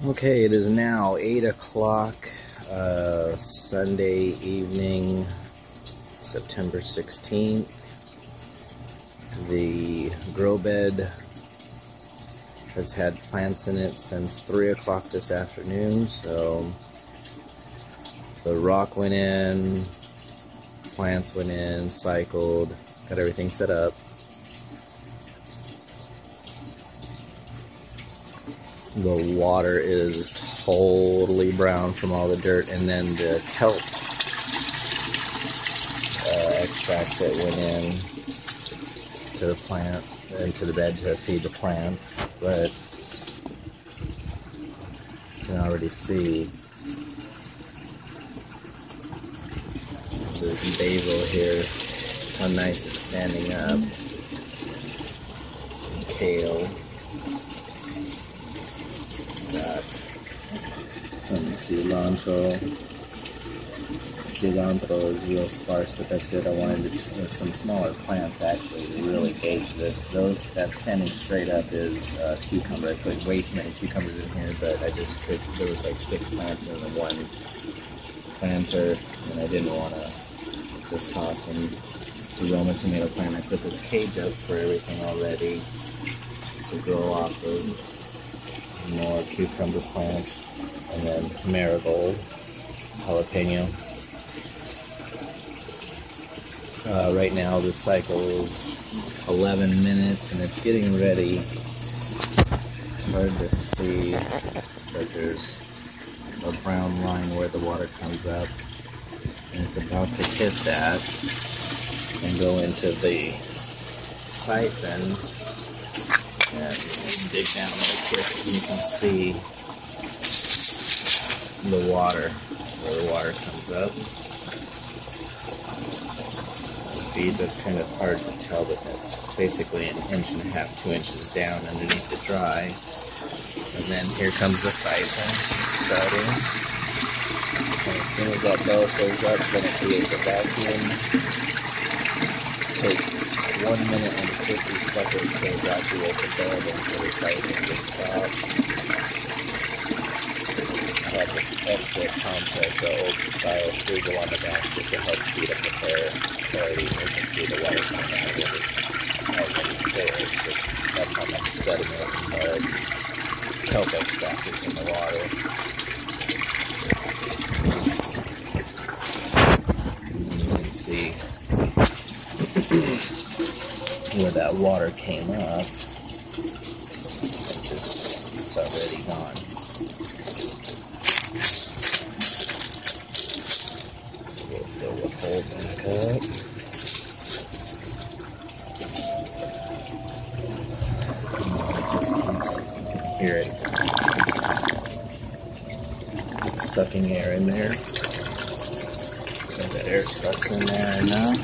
Okay, it is now 8 o'clock, Sunday evening, September 16th. The grow bed has had plants in it since 3 o'clock this afternoon, so the rock went in, plants went in, cycled, got everything set up. The water is totally brown from all the dirt, and then the kelp extract that went in to the plant and to the bed to feed the plants. But you can already see this basil here, how nice it's standing up. Kale. Got some cilantro. Cilantro is real sparse, but that's good. I wanted to just with some smaller plants actually to really gauge this. That standing straight up is cucumber. I put way too many cucumbers in here, but I just could. There was like 6 plants in the one planter, and I didn't want to just toss them. It's a Roma tomato plant. I put this cage up for everything already to grow off of. More cucumber plants, and then marigold, jalapeno. Right now the cycle is 11 minutes and it's getting ready. It's hard to see, but there's a brown line where the water comes up, and it's about to hit that and go into the siphon and dig down really quick, and you can see the water, where the water comes up. The feeds, that's kind of hard to tell, but that's basically 1.5 inches, 2 inches down underneath the dry. And then here comes the siphon starting. And as soon as that bell goes up, then it creates a vacuum. It takes 1 minute and 50 seconds to evacuate the bed until the siphon gets stopped. I have this extra compost, the old style frugal on the back, just to help speed up the clarity. You can see the water coming out of it. It's already clear. It's just, that's how much sediment and mud, kelp extract is in the water. And you can see where that water came up, it's already gone. So we'll fill the hole back up. And it just keeps, hear it sucking air in there. So that air sucks in there enough.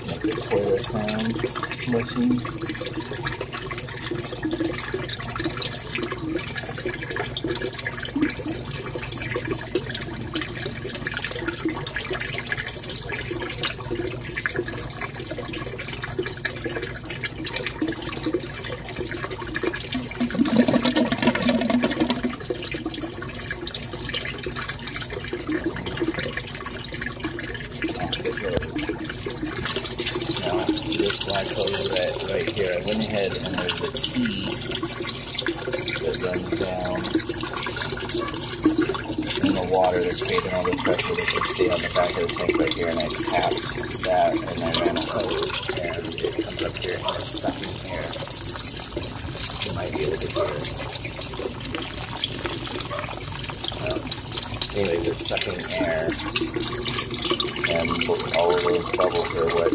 Make the toilet sound, flushing. This black color right here, I went ahead and there's a T that runs down in the water that's creating all the pressure that you see on the back of the tank right here, and I tapped that and I ran a hose and it comes up here and it's sucking air. You might be able to hear it. Anyways, it's sucking air, and all of those bubbles are what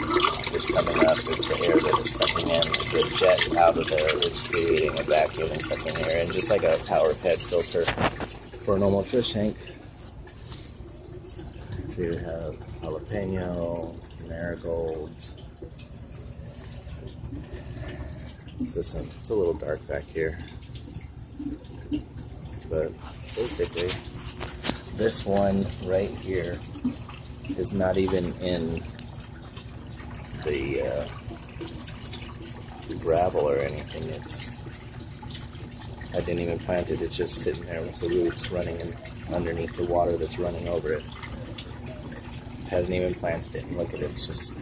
is coming up. It's the air that is sucking in. The jet out of there is creating a vacuum and sucking air in, just like a power head filter for a normal fish tank. So you have jalapeno, marigolds. System. It's a little dark back here, but basically this one right here is not even in the gravel or anything. I didn't even plant it. It's just sitting there with the roots running underneath the water that's running over it. Hasn't even planted it. And look at it. It's just,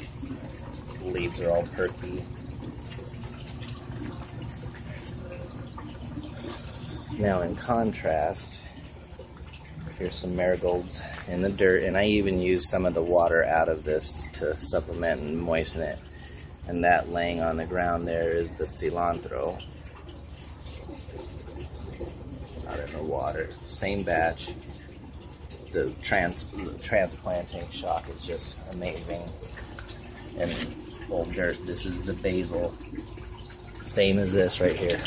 leaves are all perky. Now in contrast, here's some marigolds in the dirt, and I even use some of the water out of this to supplement and moisten it. And that laying on the ground there is the cilantro out in the water. Same batch. The transplanting shock is just amazing. And old dirt. This is the basil. Same as this right here.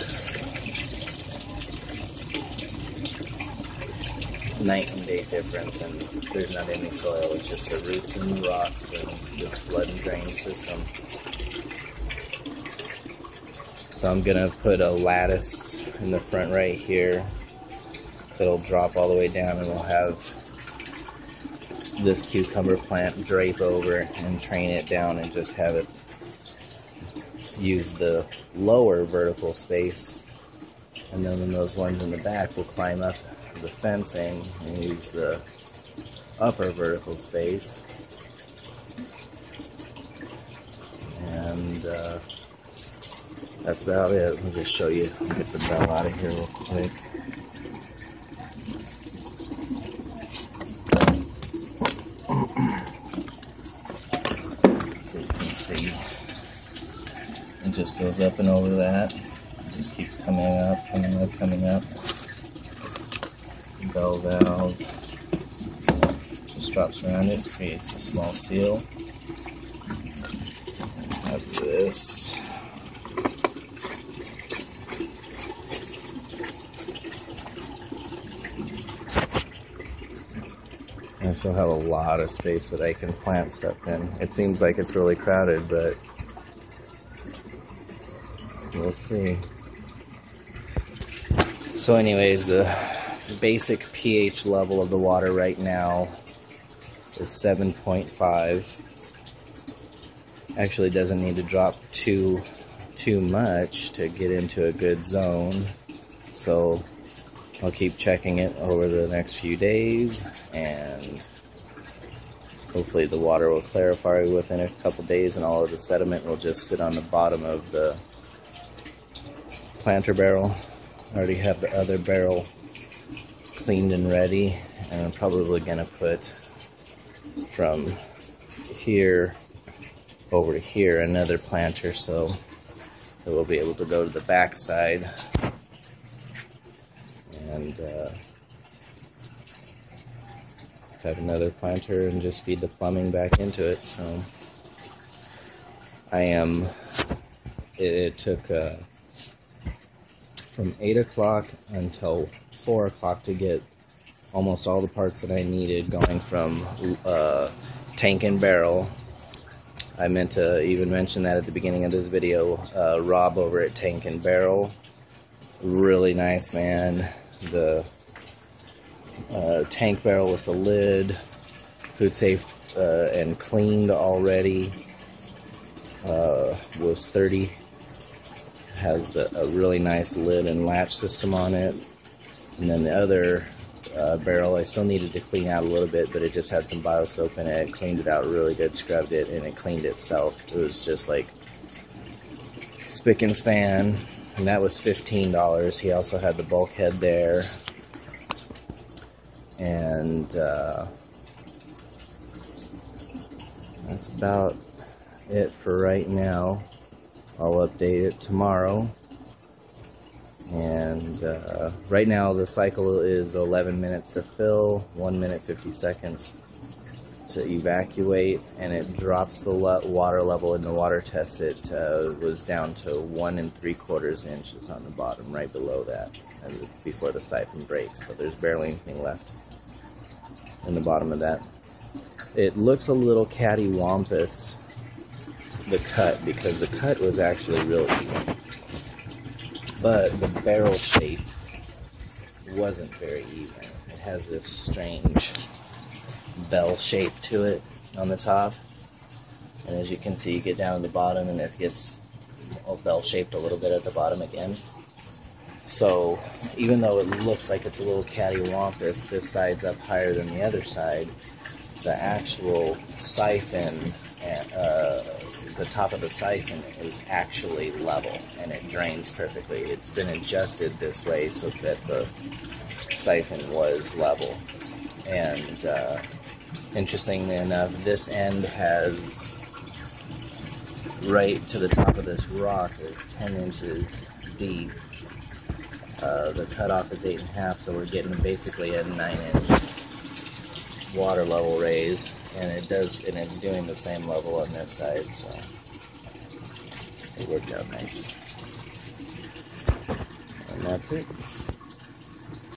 Night and day difference, and there's not any soil. It's just the roots and the rocks and this flood and drain system. So I'm gonna put a lattice in the front right here that'll drop all the way down, and we'll have this cucumber plant drape over and train it down and just have it use the lower vertical space, and then those ones in the back will climb up the fencing and use the upper vertical space. And that's about it. I'll just show you. Get the bell out of here real quick. So you can see it just goes up and over that. It just keeps coming up, coming up, coming up. Bell valve just drops around it, creates a small seal. Have this. I still have a lot of space that I can plant stuff in. It seems like it's really crowded, but we'll see. So anyways, the basic pH level of the water right now is 7.5. Actually doesn't need to drop too much to get into a good zone. So I'll keep checking it over the next few days, and hopefully the water will clarify within a couple days, and all of the sediment will just sit on the bottom of the planter barrel. I already have the other barrel cleaned and ready, and I'm probably going to put from here over to here another planter, so that we'll be able to go to the back side and have another planter and just feed the plumbing back into it. So it took from 8 o'clock until 4 o'clock to get almost all the parts that I needed, going from tank and barrel. I meant to even mention that at the beginning of this video. Rob over at Tank and Barrel, really nice man. The tank barrel with the lid, food safe and cleaned already, was $30. Has a really nice lid and latch system on it. And then the other barrel I still needed to clean out a little bit, but it just had some bio soap in it. Cleaned it out really good, scrubbed it, and it cleaned itself. It was just like spick and span, and that was $15. He also had the bulkhead there, and that's about it for right now. I'll update it tomorrow. And right now the cycle is 11 minutes to fill, 1 minute 50 seconds to evacuate, and it drops the water level in the water test. It was down to 1 3/4 inches on the bottom, right below that, before the siphon breaks. So there's barely anything left in the bottom of that. It looks a little cattywampus, the cut, because the cut was actually really even. But the barrel shape wasn't very even. It has this strange bell shape to it on the top. And as you can see, you get down to the bottom and it gets bell-shaped a little bit at the bottom again. So even though it looks like it's a little cattywampus, this side's up higher than the other side, the actual siphon, the top of the siphon is actually level and it drains perfectly. It's been adjusted this way so that the siphon was level. And interestingly enough, this end has, right to the top of this rock is 10 inches deep. The cutoff is 8.5, so we're getting basically a 9-inch water level raise, and it's doing the same level on this side, so it worked out nice. And that's it.